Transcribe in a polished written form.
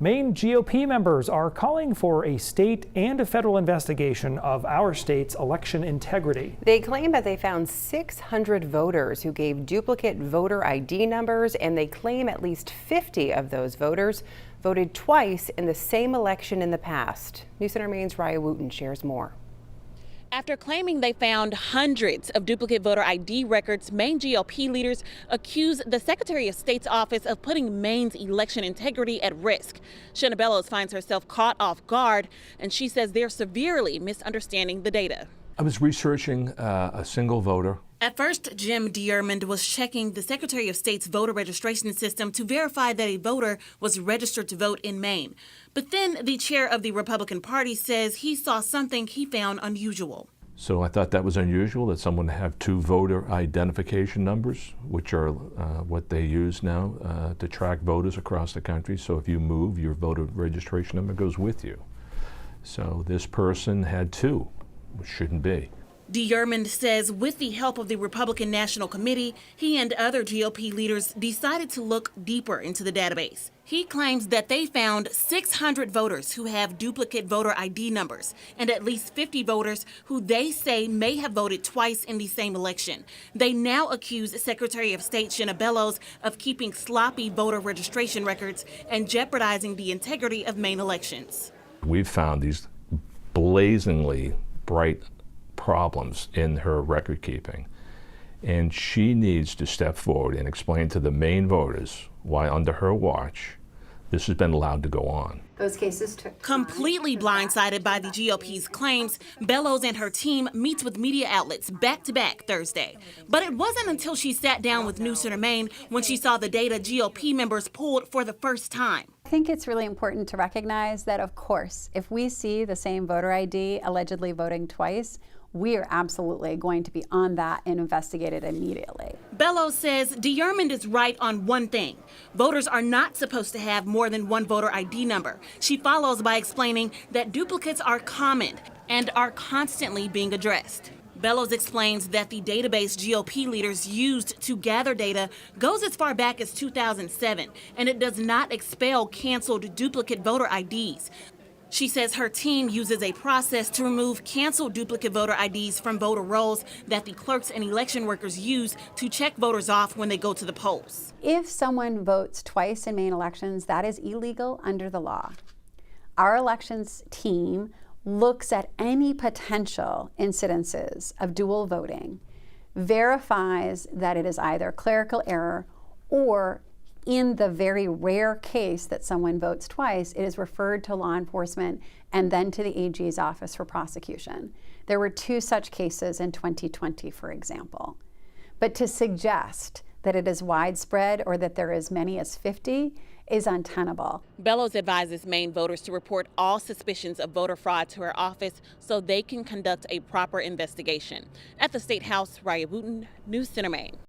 Maine GOP members are calling for a state and a federal investigation of our state's election integrity. They claim that they found 600 voters who gave duplicate voter ID numbers, and they claim at least 50 of those voters voted twice in the same election in the past. News Center Maine's Raya Wooten shares more. After claiming they found hundreds of duplicate voter ID records, Maine GOP leaders accuse the Secretary of State's office of putting Maine's election integrity at risk. State Bellows finds herself caught off guard, and she says they're severely misunderstanding the data. I was researching a single voter. At first, Jim Dearmond was checking the Secretary of State's voter registration system to verify that a voter was registered to vote in Maine. But then the chair of the Republican Party says he saw something he found unusual. So I thought that was unusual, that someone would have two voter identification numbers, which are what they use now to track voters across the country. So if you move, your voter registration number goes with you. So this person had two, which shouldn't be. Dearmond says with the help of the Republican National Committee, he and other GOP leaders decided to look deeper into the database. He claims that they found 600 voters who have duplicate voter ID numbers and at least 50 voters who they say may have voted twice in the same election. They now accuse Secretary of State State Bellows of keeping sloppy voter registration records and jeopardizing the integrity of Maine elections. We've found these blazingly bright problems in her record keeping, and she needs to step forward and explain to the Maine voters why under her watch this has been allowed to go on. Those cases took Completely blindsided by the GOP's claims, Bellows and her team meets with media outlets back-to-back Thursday. But it wasn't until she sat down with News Center Maine when she saw the data GOP members pulled for the first time. I think it's really important to recognize that, of course, if we see the same voter ID allegedly voting twice, we are absolutely going to be on that and investigate it immediately. Bellows says Dearmond is right on one thing. Voters are not supposed to have more than one voter ID number. She follows by explaining that duplicates are common and are constantly being addressed. Bellows explains that the database GOP leaders used to gather data goes as far back as 2007, and it does not expel canceled duplicate voter IDs. She says her team uses a process to remove canceled duplicate voter IDs from voter rolls that the clerks and election workers use to check voters off when they go to the polls. If someone votes twice in Maine elections, that is illegal under the law. Our elections team looks at any potential incidences of dual voting, verifies that it is either clerical error or in the very rare case that someone votes twice, it is referred to law enforcement and then to the AG's office for prosecution. There were 2 such cases in 2020, for example. But to suggest that it is widespread or that there are as many as 50 is untenable. Bellows advises Maine voters to report all suspicions of voter fraud to her office so they can conduct a proper investigation. At the State House, Raya Wooten, News Center Maine.